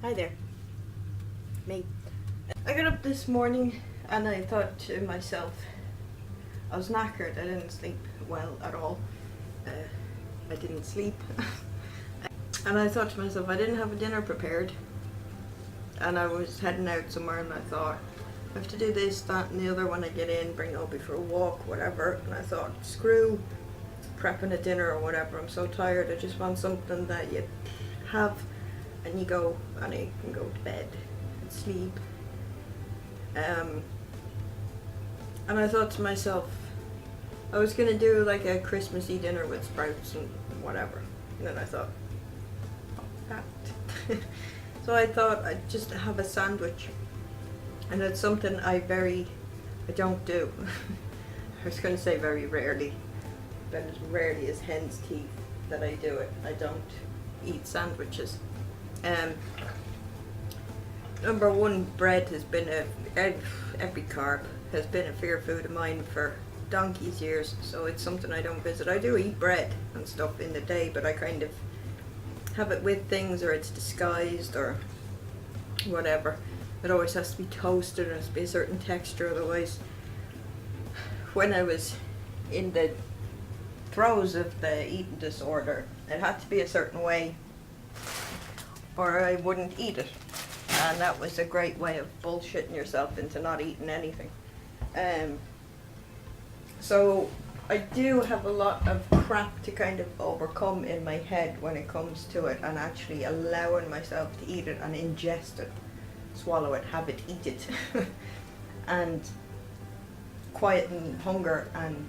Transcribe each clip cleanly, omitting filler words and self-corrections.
Hi there, me. I got up this morning and I thought to myself, I was knackered, I didn't sleep well at all. I didn't sleep. And I thought to myself, I didn't have a dinner prepared. And I was heading out somewhere and I thought, I have to do this, that and the other when I get in, bring Obi for a walk, whatever. And I thought, screw prepping a dinner or whatever, I'm so tired, I just want something that you have and you go and you can go to bed and sleep. And I thought to myself, I was gonna do like a Christmassy dinner with sprouts and whatever. And then I thought, fuck that. So I thought I'd just have a sandwich. And it's something I don't do. I was gonna say very rarely, but as rarely as hen's teeth that I do it. I don't eat sandwiches. Number one, bread has been every carb has been a fear food of mine for donkey's years, so it's something I don't visit. I do eat bread and stuff in the day, but I kind of have it with things, or it's disguised or whatever. It always has to be toasted and it has to be a certain texture, otherwise when I was in the throes of the eating disorder, it had to be a certain way or I wouldn't eat it. And that was a great way of bullshitting yourself into not eating anything. So I do have a lot of crap to kind of overcome in my head when it comes to it, and actually allowing myself to eat it and ingest it, swallow it, have it, eat it, and quieten hunger and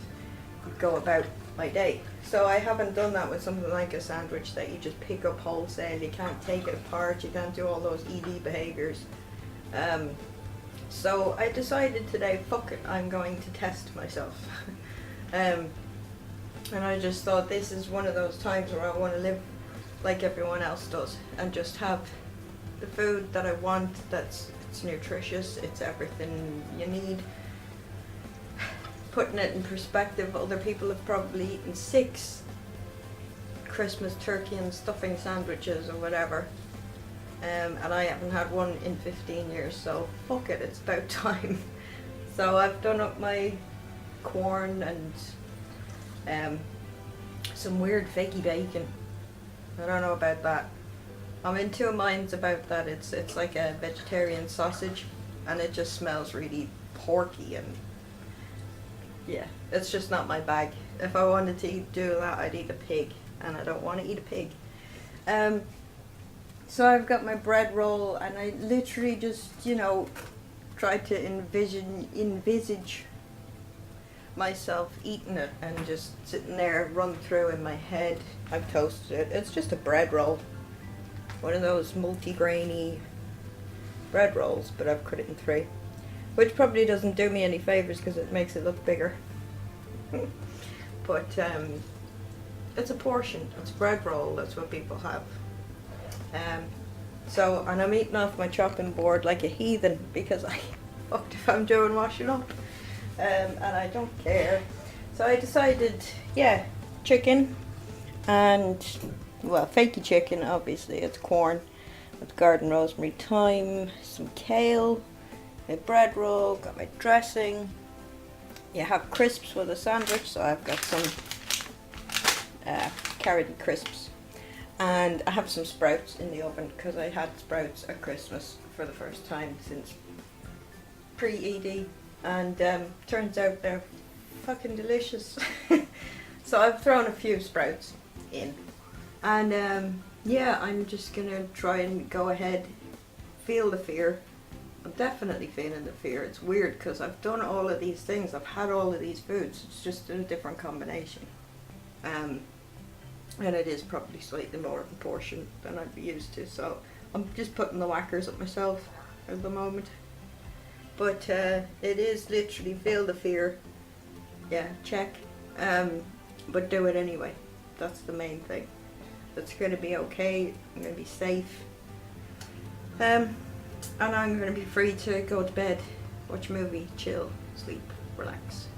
go about my day. So I haven't done that with something like a sandwich that you just pick up wholesale, you can't take it apart, you can't do all those ED behaviours. So I decided today, fuck it, I'm going to test myself. And I just thought this is one of those times where I want to live like everyone else does and just have the food that I want, it's nutritious, it's everything you need. Putting it in perspective, other people have probably eaten 6 Christmas turkey and stuffing sandwiches or whatever, and I haven't had one in 15 years, so fuck it, it's about time. So I've done up my corn and some weird fakey bacon. I don't know about that. I'm in two minds about that. It's like a vegetarian sausage and it just smells really porky, and yeah, it's just not my bag. If I wanted to do that, I'd eat a pig, and I don't want to eat a pig. So I've got my bread roll, and I literally just, try to envisage myself eating it and just sitting there, run through in my head. I've toasted it. It's just a bread roll. One of those multi-grainy bread rolls, but I've cut it in 3. Which probably doesn't do me any favours because it makes it look bigger. But it's a portion, it's a bread roll, that's what people have. And I'm eating off my chopping board like a heathen because I fucked if I'm doing washing up. And I don't care. So I decided, chicken and, well, fakey chicken, obviously, it's corn with garden rosemary, thyme, some kale, my bread roll, got my dressing. You have crisps with a sandwich, so I've got some carrot and crisps. And I have some sprouts in the oven because I had sprouts at Christmas for the first time since pre-ED. And turns out they're fucking delicious. So I've thrown a few sprouts in. And I'm just gonna try and go ahead, feel the fear. I'm definitely feeling the fear. It's weird because I've done all of these things. I've had all of these foods. It's just in a different combination. And it is probably slightly more of a portion than I'd be used to. So I'm just putting the whackers up myself at the moment. But it is literally feel the fear. Yeah, check. But do it anyway. That's the main thing. It's going to be okay. I'm going to be safe. And I'm going to be free to go to bed, watch a movie, chill, sleep, relax.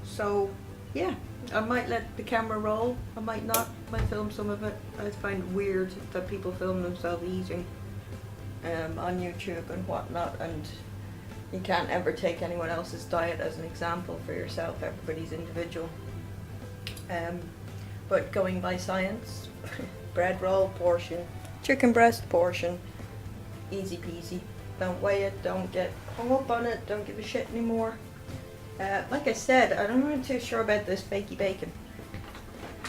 So, yeah, I might let the camera roll, I might not, might film some of it. I find it weird that people film themselves eating. on YouTube and whatnot, and you can't ever take anyone else's diet as an example for yourself. Everybody's individual. But going by science, bread roll portion, chicken breast portion, easy peasy. Don't weigh it, don't get hung up on it, don't give a shit anymore. Like I said, I'm not too sure about this fakey bacon.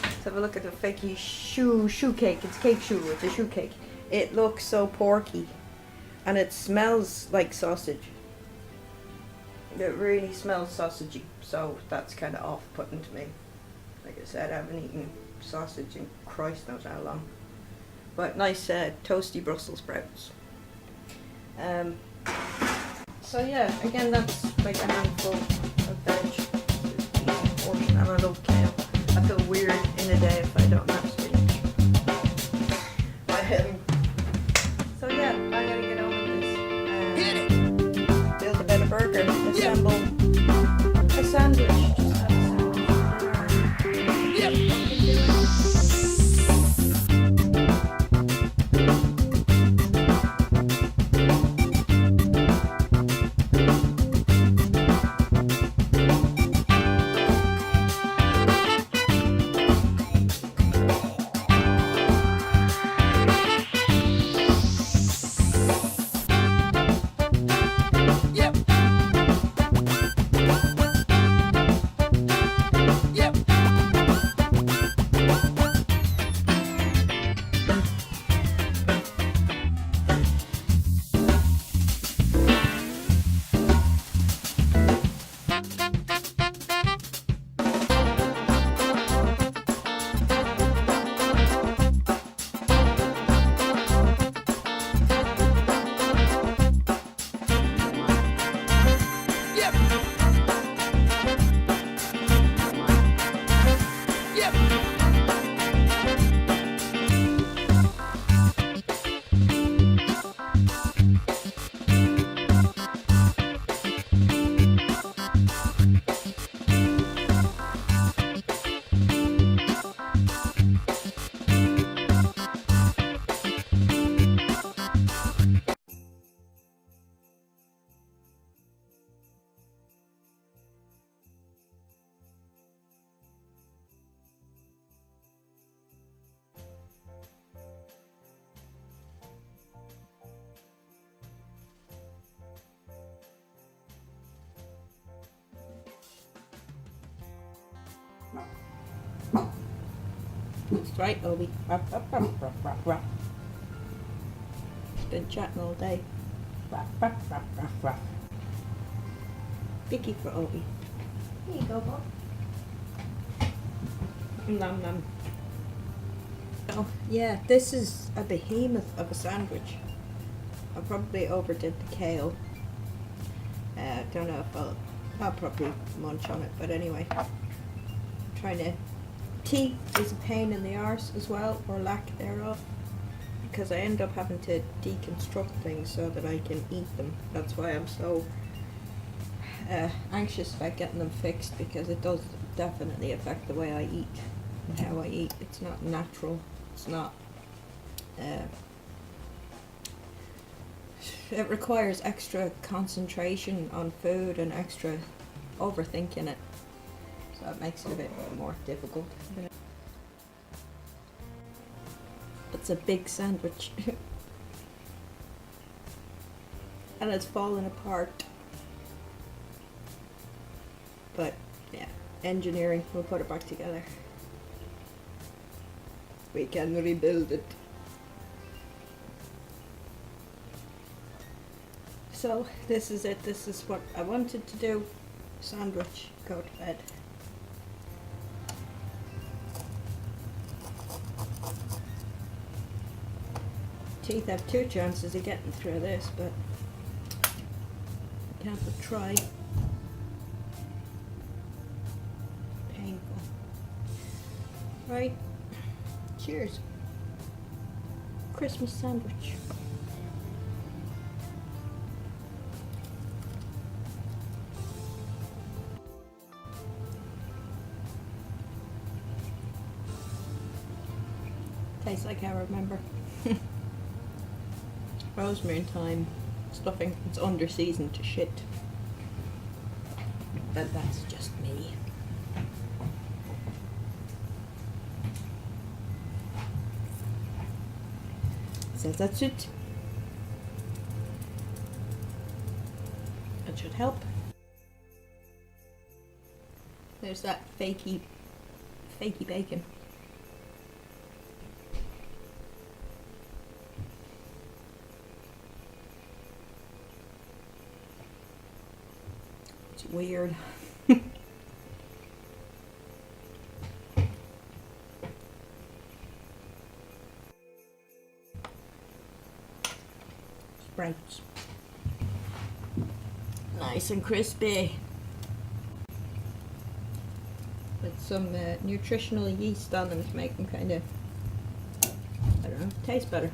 Let's have a look at the fakey shoe cake. It's cake shoe, it's a shoe cake. It looks so porky, and it smells like sausage. It really smells sausagey, so that's kind of off-putting to me. Like I said, I haven't eaten sausage in Christ knows how long. But nice toasty Brussels sprouts. So yeah, again, that's like a handful of veg. Easy portion, and I love kale. I feel weird in a day if I don't have spinach. So yeah, I'm gonna get on with this. Build a better burger. Assemble a sandwich. Just have a sandwich. That's right, Obi. Been chatting all day. Picky for Obi. Here you go, Bob. Nom nom. Oh, yeah, this is a behemoth of a sandwich. I probably overdid the kale. Don't know if I'll probably munch on it, but anyway. Trying to... Tea is a pain in the arse as well, or lack thereof, because I end up having to deconstruct things so that I can eat them. That's why I'm so anxious about getting them fixed, because it does definitely affect the way I eat and how I eat. It's not natural. It's not... it requires extra concentration on food and extra overthinking it. So it makes it a bit more difficult. It's a big sandwich. And it's falling apart. But yeah, engineering, we'll put it back together. We can rebuild it. So this is it. This is what I wanted to do. Sandwich, go to bed. Teeth have two chances of getting through this, but I can't but try. Painful. Right. Cheers. Christmas sandwich. Tastes like I remember. rosemary and thyme stuffing. It's under seasoned to shit. But that's just me. So that's it. That should help. There's that fakey bacon. It's weird. Sprouts. Nice and crispy. With some nutritional yeast on them to make them kind of, I don't know, taste better.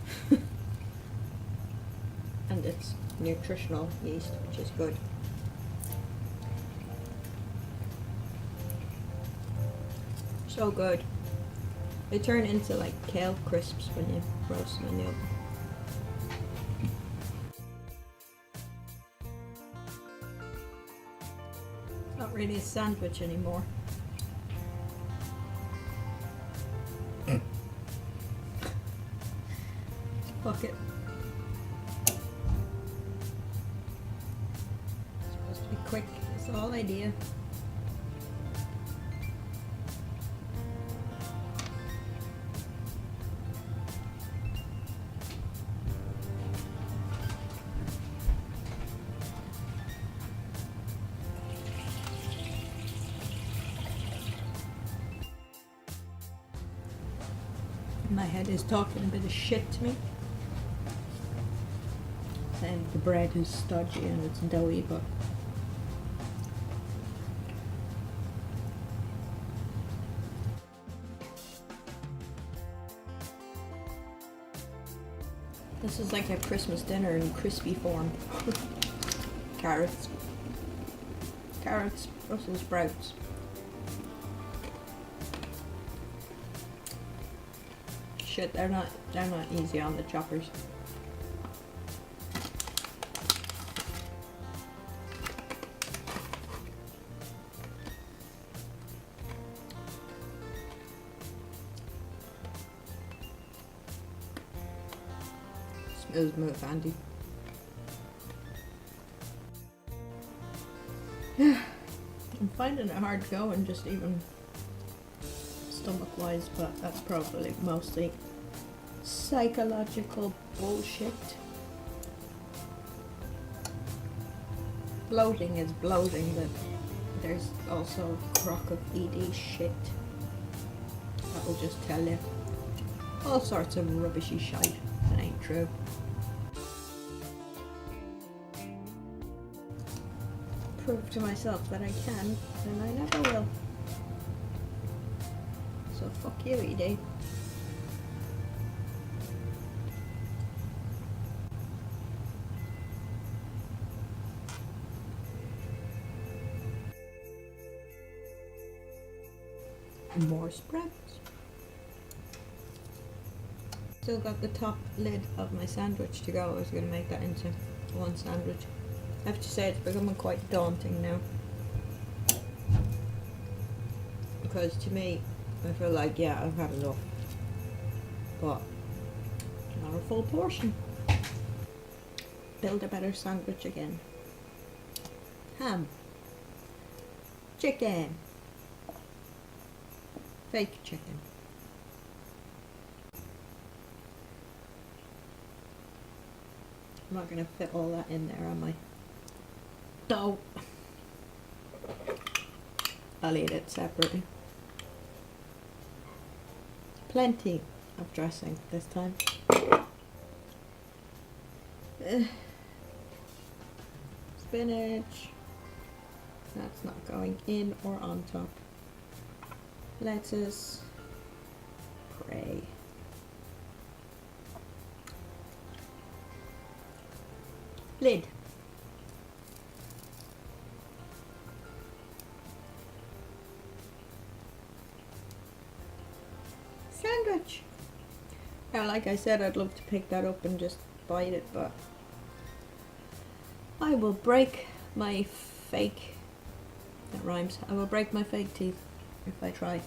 And it's nutritional yeast, which is good. So good. They turn into like kale crisps when you roast them in the oven. Not really a sandwich anymore. Fuck it. It's supposed to be quick, that's the whole idea. My head is talking a bit of shit to me. And the bread is stodgy and it's doughy, but this is like a Christmas dinner in crispy form. Carrots, Brussels sprouts. Shit, they're not easy on the choppers. Smooth move, Andy. I'm finding it hard going, just even stomach-wise, but that's probably mostly psychological bullshit. Bloating is bloating, but there's also a crock of ED shit that will just tell you all sorts of rubbishy shite that ain't true. Prove to myself that I can, and I never will. So fuck you, ED. More sprouts. Still got the top lid of my sandwich to go. I was going to make that into one sandwich. I have to say it's becoming quite daunting now. Because to me, I feel like, yeah, I've had enough. But not a full portion. Build a better sandwich again. Ham. Chicken. Fake chicken. I'm not going to fit all that in there, am I? No. I'll eat it separately. Plenty of dressing this time. Spinach. That's not going in or on top. Lettuce. Pray. Lid. Sandwich. Now, like I said, I'd love to pick that up and just bite it, but I will break my fake, that rhymes, I will break my fake teeth if I try.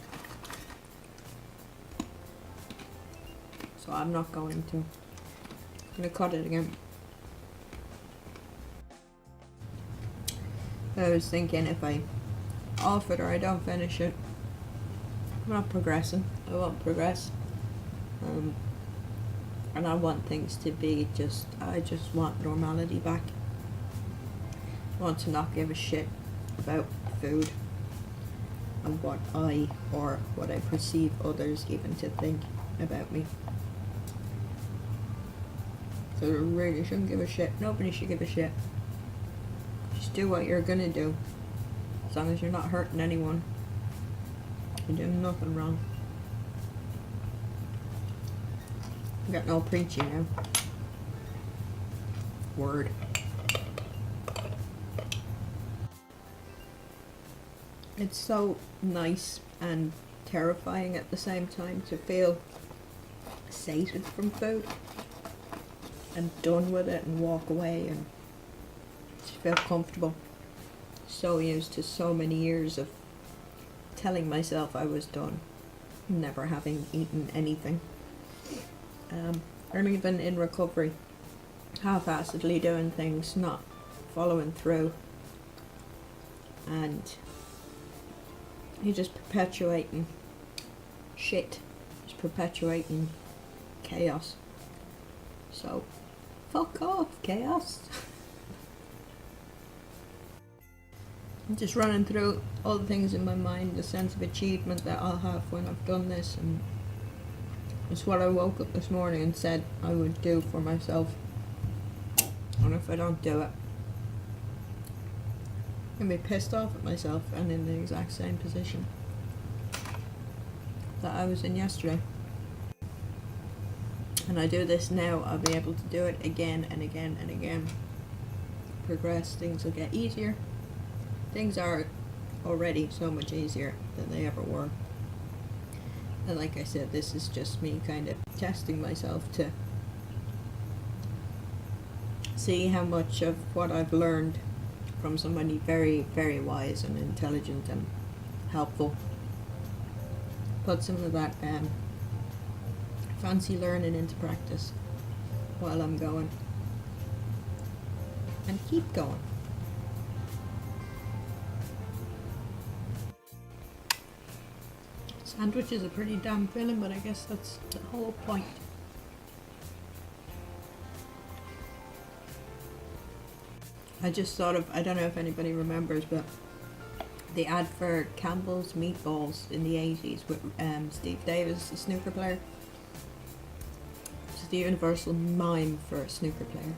So I'm not going to. I'm gonna cut it again. I was thinking if I off it or I don't finish it, I'm not progressing. I won't progress. And I want things to be I just want normality back. I want to not give a shit about food and what I perceive others even to think about me. So I really shouldn't give a shit. Nobody should give a shit. Just do what you're gonna do. As long as you're not hurting anyone. You're doing nothing wrong. I got no preaching now. Word. It's so nice and terrifying at the same time to feel sated from food and done with it and walk away and just feel comfortable. So used to so many years of telling myself I was done, never having eaten anything. I'm even in recovery, half-assedly doing things, not following through, and you're just perpetuating shit, just perpetuating chaos. So, fuck off, chaos. I'm just running through all the things in my mind, the sense of achievement that I'll have when I've done this, and it's what I woke up this morning and said I would do for myself. And if I don't do it, I'm gonna be pissed off at myself and in the exact same position that I was in yesterday. And I do this now, I'll be able to do it again and again and again. Progress, things will get easier. Things are already so much easier than they ever were. And like I said, this is just me kind of testing myself to see how much of what I've learned from somebody very, very wise and intelligent and helpful. Put some of that fancy learning into practice while I'm going. And keep going. Sandwiches are pretty damn filling, but I guess that's the whole point. I just thought of, I don't know if anybody remembers, but the ad for Campbell's Meatballs in the 80s with Steve Davis, the snooker player. It's the universal mime for a snooker player.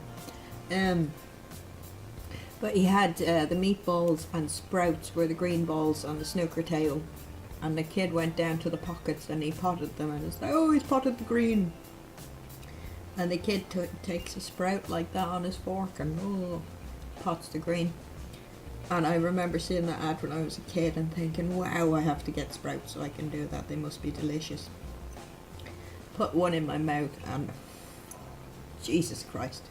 But he had the meatballs and sprouts were the green balls on the snooker table. And the kid went down to the pockets and he potted them, and it's like, oh, he's potted the green. And the kid takes a sprout like that on his fork and pots the green. And I remember seeing that ad when I was a kid and thinking, wow, I have to get sprouts so I can do that. They must be delicious. Put one in my mouth and Jesus Christ.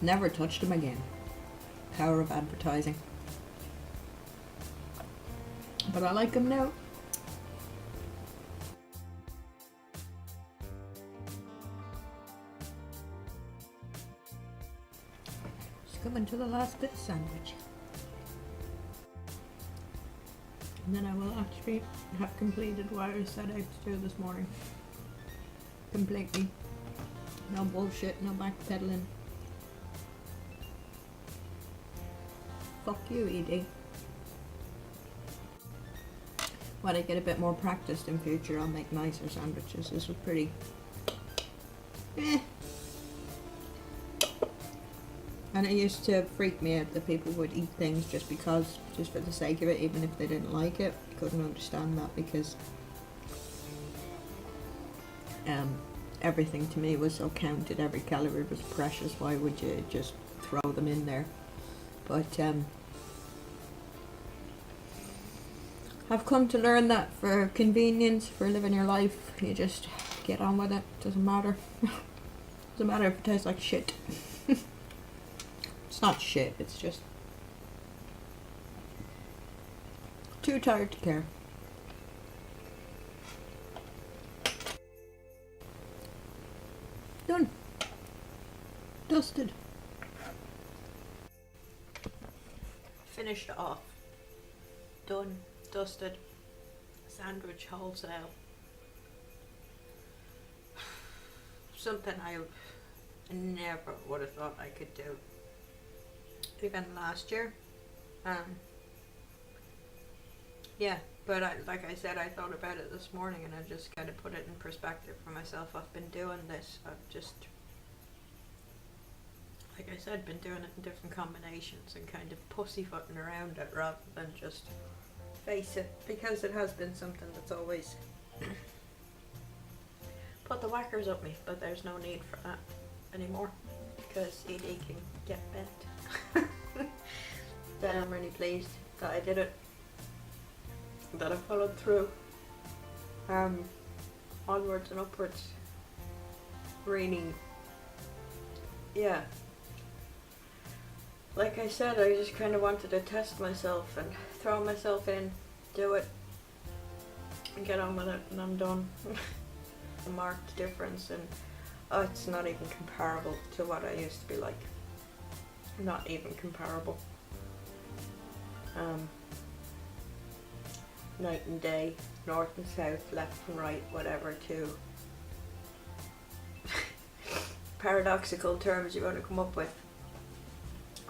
Never touched them again. Power of advertising. But I like them now. Just coming to the last bit of sandwich. And then I will actually have completed what I set out to do this morning. Completely. No bullshit, no backpedaling. Fuck you, ED. When I get a bit more practiced in future, I'll make nicer sandwiches. This was pretty And it used to freak me out that people would eat things just for the sake of it, even if they didn't like it. Couldn't understand that because everything to me was so counted. Every calorie was precious. Why would you just throw them in there? But I've come to learn that for convenience, for living your life, you just get on with it. Doesn't matter. Doesn't matter if it tastes like shit. It's not shit, it's just too tired to care. Done. Dusted. Finished off. Done. Dusted. Sandwich wholesale. Something I never would have thought I could do. Even last year. Yeah, but like I said, I thought about it this morning and I just kind of put it in perspective for myself. I've been doing this. I've just, like I said, been doing it in different combinations and kind of pussyfooting around it rather than just face it, because it has been something that's always put the whackers up me, but there's no need for that anymore because ED can get bent. Then I'm really pleased that I did it, that I followed through. Onwards and upwards. Really, yeah. Like I said, I just kind of wanted to test myself and throw myself in, do it, and get on with it, and I'm done. A marked difference, and it's not even comparable to what I used to be like. Not even comparable. Night and day, north and south, left and right, whatever, two paradoxical terms you're going to come up with.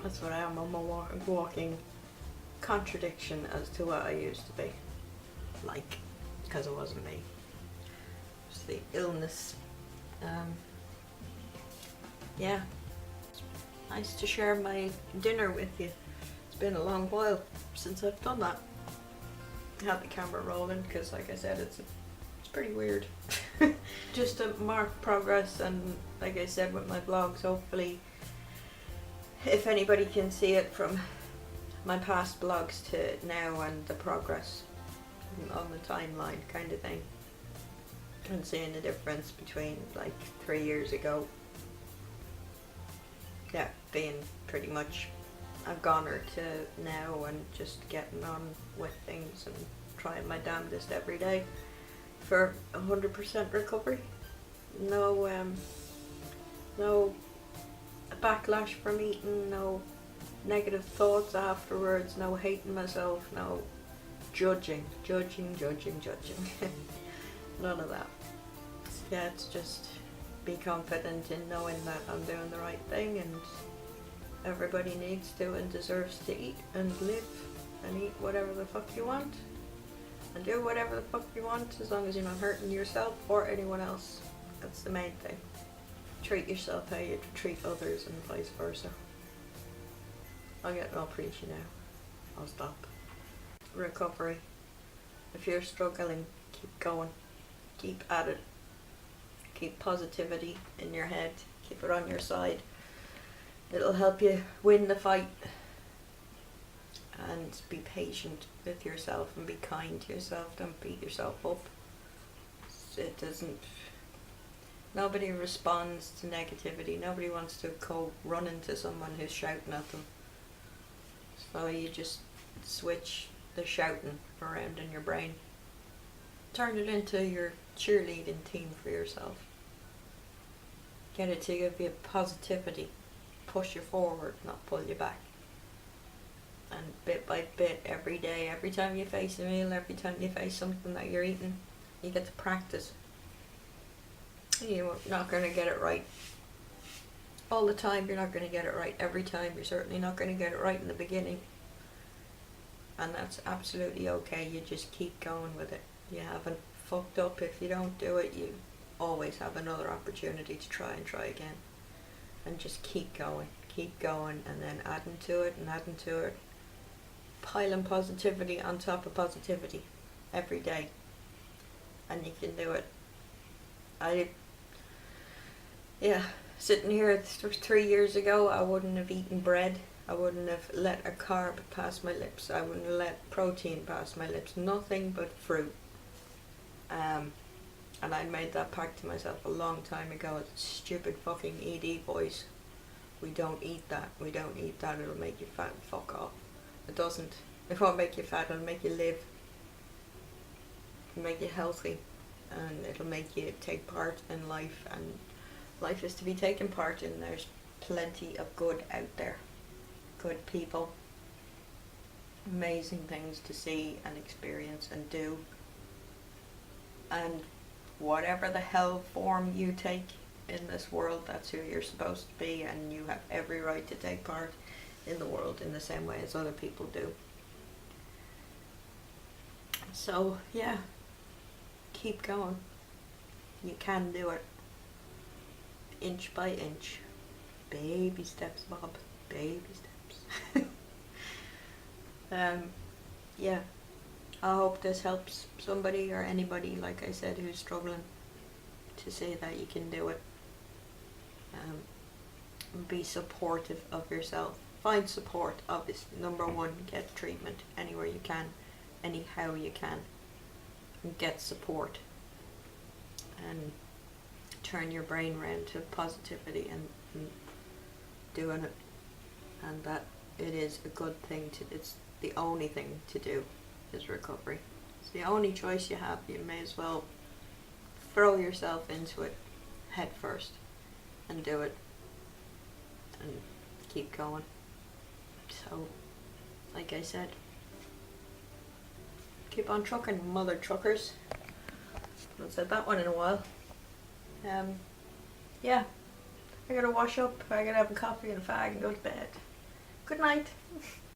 That's what I am. I'm a walking contradiction as to what I used to be like, because it wasn't me. It was the illness. Yeah. It's nice to share my dinner with you. It's been a long while since I've done that. I had the camera rolling because, like I said, it's pretty weird. Just to mark progress, and like I said with my vlogs, hopefully if anybody can see it from my past vlogs to now and the progress on the timeline kind of thing, and seeing the difference between like 3 years ago, yeah, being pretty much a goner to now and just getting on with things and trying my damnedest every day for 100% recovery. No backlash from eating, no negative thoughts afterwards, no hating myself, no judging. None of that. Yeah, it's just be confident in knowing that I'm doing the right thing, and everybody needs to and deserves to eat and live and eat whatever the fuck you want and do whatever the fuck you want, as long as you're not hurting yourself or anyone else. That's the main thing. Treat yourself how you treat others and vice versa. I'll get all preachy now. I'll stop. Recovery. If you're struggling, keep going. Keep at it. Keep positivity in your head. Keep it on your side. It'll help you win the fight. And be patient with yourself and be kind to yourself. Don't beat yourself up. It doesn't... Nobody responds to negativity. Nobody wants to go run into someone who's shouting at them. So you just switch the shouting around in your brain. Turn it into your cheerleading team for yourself. Get it to give you positivity. Push you forward, not pull you back. And bit by bit, every day, every time you face a meal, every time you face something that you're eating, you get to practice. You're not going to get it right all the time. You're not going to get it right every time. You're certainly not going to get it right in the beginning. And that's absolutely okay. You just keep going with it. You haven't fucked up. If you don't do it, you always have another opportunity to try again. And just keep going, and then adding to it and adding to it. Piling positivity on top of positivity every day. And you can do it. Sitting here 3 years ago, I wouldn't have eaten bread. I wouldn't have let a carb pass my lips. I wouldn't have let protein pass my lips. Nothing but fruit. And I made that pact to myself a long time ago. Stupid fucking ED boys. We don't eat that. We don't eat that. It'll make you fat. Fuck off. It doesn't. It won't make you fat. It'll make you live. It'll make you healthy. And it'll make you take part in life. And life is to be taken part in. There's plenty of good out there. Good people. Amazing things to see and experience and do. And whatever the hell form you take in this world, that's who you're supposed to be, and you have every right to take part in the world in the same way as other people do. So yeah, keep going. You can do it. Inch by inch. Baby steps, Bob. Baby steps. Yeah, I hope this helps somebody or anybody, like I said, who's struggling, to say that you can do it. Be supportive of yourself. Find support, obviously. Number one, get treatment anywhere you can, anyhow you can. And get support. And turn your brain around to positivity and doing it. And that it is a good thing to, it's the only thing to do is recovery. It's the only choice you have. You may as well throw yourself into it head first and do it and keep going. So, like I said, keep on trucking, mother truckers. I haven't said that one in a while. Yeah, I gotta wash up, I gotta have a coffee and a fag and go to bed. Good night.